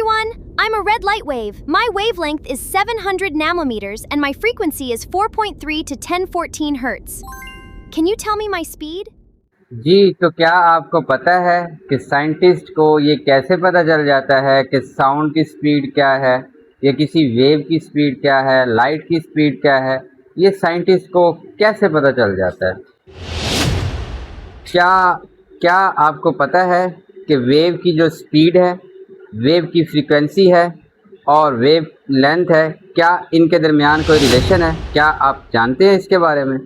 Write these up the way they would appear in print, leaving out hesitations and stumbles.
everyone! I'm a red light wave. My wavelength is 700 nanometers and my frequency is 4.3 to 1014 hertz. Can you tell me my speed? जी, तो क्या आपको पता है कि scientist को ये कैसे पता चल जाता है कि साउंड की स्पीड क्या है या किसी वेव की स्पीड क्या है, लाइट की स्पीड क्या है? ये साइंटिस्ट को कैसे पता चल जाता है? क्या क्या आपको पता है कि वेव की जो स्पीड है, वेव की फ्रीक्वेंसी है और वेव लेंथ है, क्या इनके दरमियान कोई रिलेशन है? क्या आप जानते हैं इसके बारे में?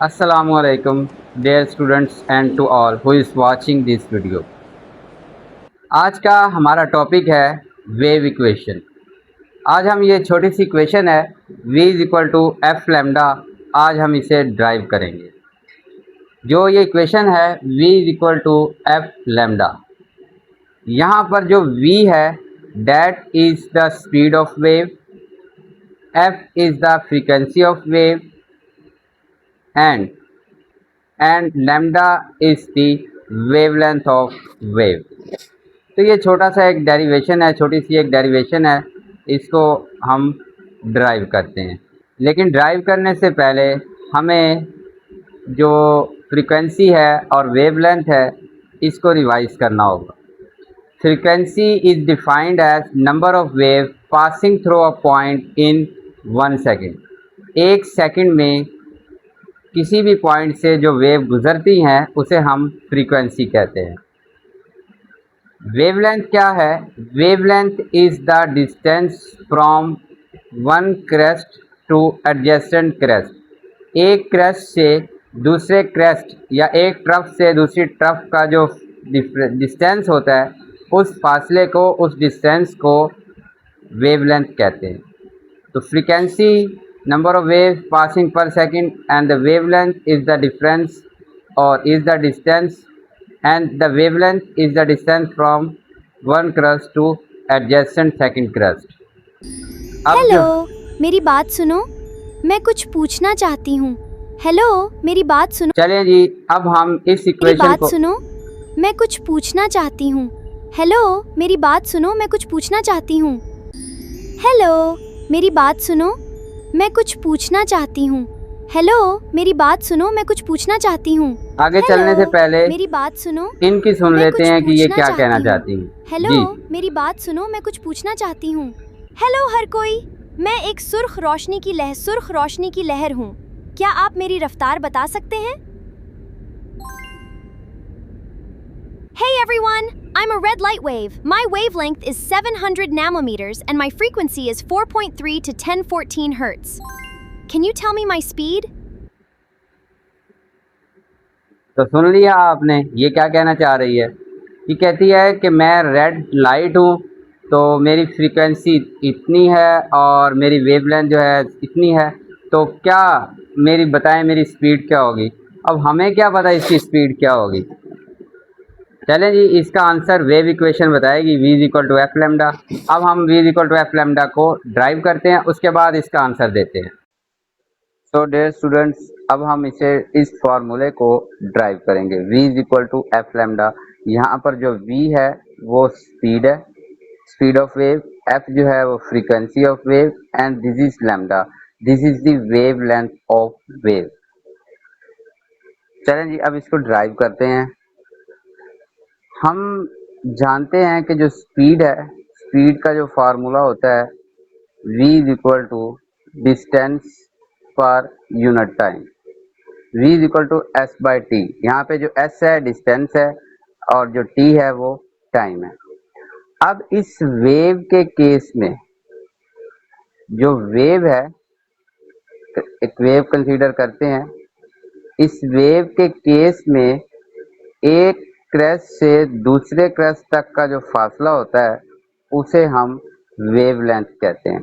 Assalamualaikum dear students and to all who is watching this video। आज का हमारा टॉपिक है वेव इक्वेशन। आज हम ये छोटी सी इक्वेशन है v is equal to F lambda, आज हम इसे ड्राइव करेंगे। जो ये इक्वेशन है v is equal to F lambda, यहाँ पर जो v है that is the speed of wave, f is the frequency of wave and lambda is the wavelength of wave। तो ये छोटा सा एक डेरिवेशन है, छोटी सी एक डेरिवेशन है, इसको हम ड्राइव करते हैं। लेकिन ड्राइव करने से पहले हमें जो फ्रीक्वेंसी है और वेवलेंथ है इसको रिवाइज करना होगा। Frequency is defined as number of wave passing through a point in 1 second. 1 second में किसी भी पॉइंट से जो वेव गुजरती हैं उसे हम फ्रीक्वेंसी कहते हैं। वेवलेंथ क्या है? Wavelength is the distance from one crest two adjacent crest. एक क्रेस्ट से दूसरे क्रेस्ट या एक ट्रफ से दूसरी ट्रफ का जो डिस्टेंस होता है उस फासले को, उस डिस्टेंस को वेवलेंथ कहते हैं। तो frequency number of waves passing per second and the wavelength is the difference or is the distance, and the wavelength is the distance from one crust to adjacent second crust। Hello, मेरी बात सुनो, मैं कुछ पूछना चाहती हूँ। Hello, मेरी बात सुनो। चलिए जी, अब हम इस इक्वेशन को सुनो, मैं कुछ पूछना चाहती हूँ। हेलो, मेरी बात सुनो, मैं कुछ पूछना चाहती हूँ। हेलो, मेरी बात सुनो, मैं कुछ पूछना चाहती हूँ। हेलो, मेरी बात सुनो, मैं कुछ पूछना चाहती हूँ। आगे चलने से पहले मेरी बात सुनो, इनकी सुन लेते हैं कि ये क्या कहना चाहती हैं। हेलो, मेरी बात सुनो, मैं कुछ पूछना चाहती हूँ। हेलो हर कोई, मैं एक सुर्ख रोशनी की लहर हूँ। क्या आप मेरी रफ्तार बता सकते हैं? Hey everyone, I'm a red light wave. My wavelength is 700 nanometers and my frequency is 4.3 to 1014 hertz. Can you tell me my speed? तो सुन लिया आपने, ये क्या कहना चाह रही है? ये कहती है कि मैं रेड लाइट हूँ, तो मेरी फ्रीक्वेंसी इतनी है और मेरी वेवलेंथ जो है इतनी है, तो क्या बताएं मेरी स्पीड क्या होगी? अब हमें क्या पता इसकी स्पीड क्या होगी? चलें जी, इसका आंसर वेव इक्वेशन बताएगी v is equal to F lambda. अब हम v is equal to F lambda को ड्राइव करते हैं, उसके बाद इसका आंसर देते हैं। सो डियर स्टूडेंट्स, अब हम इस फार्मूले को ड्राइव करेंगे। v is equal to F lambda, यहाँ पर जो v है वो स्पीड है, स्पीड ऑफ वेव, f जो है वो frequency of wave and this is lambda, this is the wave length of wave. चलें जी, अब इसको ड्राइव करते हैं। हम जानते हैं कि जो स्पीड है, स्पीड का जो फार्मूला होता है v is equal to distance per unit time, v is equal to s by T. यहाँ पे जो s है डिस्टेंस है और जो t है वो टाइम है। अब इस वेव के केस में जो वेव है, एक वेव कंसीडर करते हैं। इस वेव के केस में एक क्रेस्ट से दूसरे क्रेस्ट तक का जो फासला होता है उसे हम वेवलेंथ कहते हैं।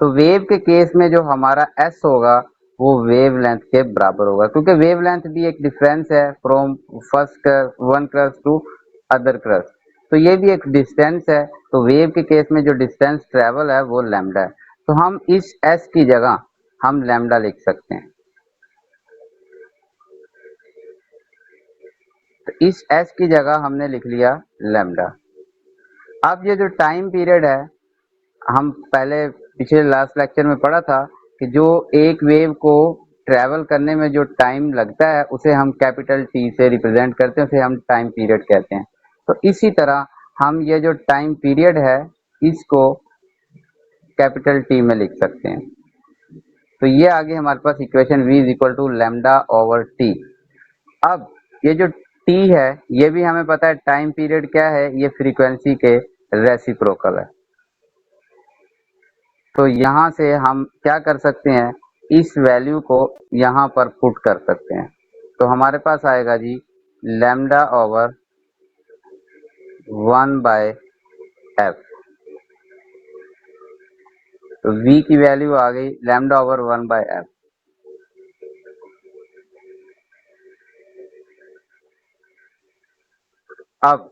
तो वेव के केस में जो हमारा s होगा वो वेवलेंथ के बराबर होगा, क्योंकि वेवलेंथ भी एक डिफरेंस है from first one crest to other crest, तो ये भी एक डिस्टेंस है। तो वेव के केस में जो डिस्टेंस ट्रेवल है वो लैम्डा है। तो हम इस s की जगह हम लैम्डा लिख सकते हैं। तो इस एस की जगह हमने लिख लिया लैम्डा। अब ये जो टाइम पीरियड है, हम पहले पिछले लास्ट लेक्चर में पढ़ा था कि जो एक वेव को ट्रैवल करने में जो टाइम लगता है उसे हम कैपिटल टी से रिप्रेजेंट करते हैं, उसे हम टाइम पीरियड कहते हैं। तो इसी तरह हम ये जो टाइम पीरियड है इसको कैपिटल टी में लिख सकते हैं। तो ये आगे हमारे पास equation v is equal to lambda over T. अब ये जो t है ये भी हमें पता है टाइम पीरियड क्या है, ये फ्रीक्वेंसी के रेसिप्रोकल है। तो यहाँ से हम क्या कर सकते हैं, इस वैल्यू को यहाँ पर पुट कर सकते हैं। तो हमारे पास आएगा जी लैम्डा ओवर 1/f। तो v की वैल्यू आ गई लैम्डा ओवर 1/f। अब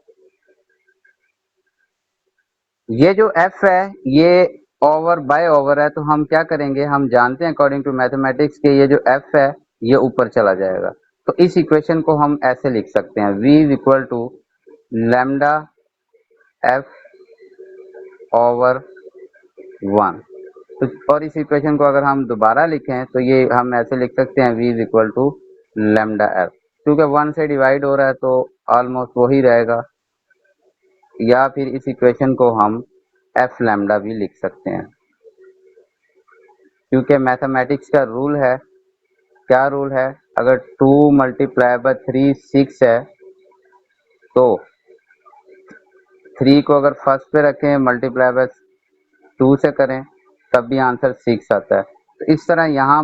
ये जो f है ये ओवर बाय ओवर है, तो हम क्या करेंगे, हम जानते हैं अकॉर्डिंग टू मैथमेटिक्स के ये जो f है ये ऊपर चला जाएगा। तो इस इक्वेशन को हम ऐसे लिख सकते हैं v is equal to lambda f over 1। तो और इस इक्वेशन को अगर हम दोबारा लिखें तो ये हम ऐसे लिख सकते हैं v is equal to lambda f। क्योंकि 1 से डिवाइड हो रहा है तो ऑलमोस्ट वही रहेगा, या फिर इस इक्वेशन को हम f लैम्डा भी लिख सकते हैं। क्योंकि मैथमेटिक्स का रूल है, क्या रूल है, अगर 2 मल्टीप्लाई बाय 3 6 है तो 3 को अगर फर्स्ट पे रखें मल्टीप्लाई बाय 2 से करें तब भी आंसर 6 आता है। तो इस तरह यहाँ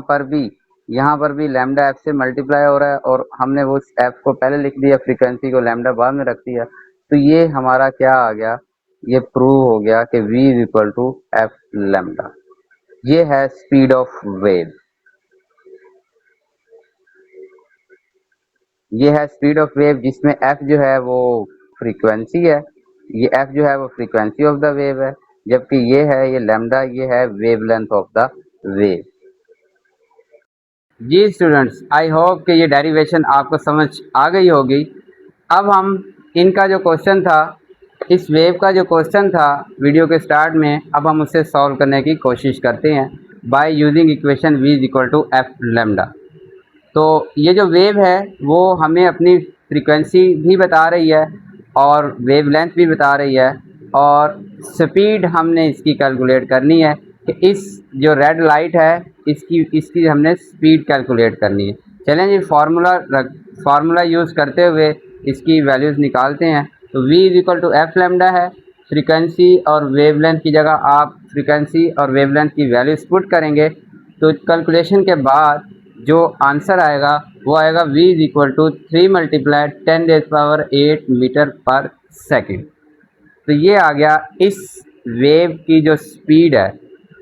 पर भी लैम्डा f से मल्टीप्लाई हो रहा है और हमने वो f को पहले लिख दिया, फ्रीक्वेंसी को लैम्डा बाद में रख दिया। तो ये हमारा क्या आ गया, ये प्रूव हो गया कि v is equal to f lambda. ये है स्पीड ऑफ वेव, ये है स्पीड ऑफ वेव जिसमें f जो है वो फ्रीक्वेंसी है, ये f जो है वो फ्रीक्वेंसी ऑफ द वेव है, जबकि ये है ये लैम्डा, ये है वेवलेंथ ऑफ द वेव। जी स्टूडेंट्स, आई होप कि ये डेरिवेशन आपको समझ आ गई होगी। अब हम इनका जो क्वेश्चन था, इस वेव का जो क्वेश्चन था वीडियो के स्टार्ट में, अब हम उसे सॉल्व करने की कोशिश करते हैं by using equation v is equal to f lambda. तो ये जो वेव है वो हमें अपनी फ्रीक्वेंसी भी बता रही है और वेवलेंथ भी बता रही है, और स्पीड हमने इसकी कैलकुलेट करनी है कि इस जो रेड लाइट है इसकी हमने स्पीड कैलकुलेट करनी है। चलें जी फार्मूला यूज़ करते हुए इसकी वैल्यूज़ निकालते हैं। तो v is equal to f lambda है, फ्रीक्वेंसी और वेवलेंथ की जगह आप फ्रीक्वेंसी और वेवलेंथ की वैल्यूज़ पुट करेंगे तो कैलकुलेशन के बाद जो आंसर आएगा वो आएगा v is equal to 3 multiply 10⁸ metre per second. तो ये आ गया, इस वेव की जो स्पीड है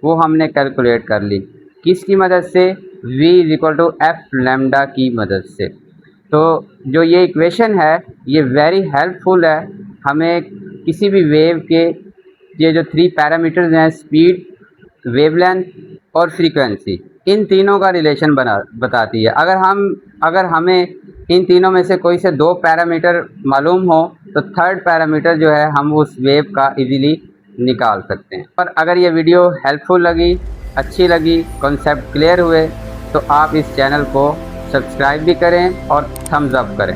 वो हमने कैलकुलेट कर ली, किसकी मदद से, v is equal to f lambda की मदद से। तो जो ये इक्वेशन है ये वेरी हेल्पफुल है हमें किसी भी वेव के ये जो 3 पैरामीटर्स हैं, स्पीड, वेवलेंथ और फ्रीक्वेंसी, इन तीनों का रिलेशन बताती है। अगर हमें इन तीनों में से कोई से 2 पैरामीटर मालूम हो तो थर्ड पैरामीटर जो है हम उस वेव का इजीली निकाल सकते हैं। पर अगर ये वीडियो हेल्पफुल लगी, अच्छी लगी, कॉन्सेप्ट क्लियर हुए तो आप इस चैनल को सब्सक्राइब भी करें और थम्स अप करें।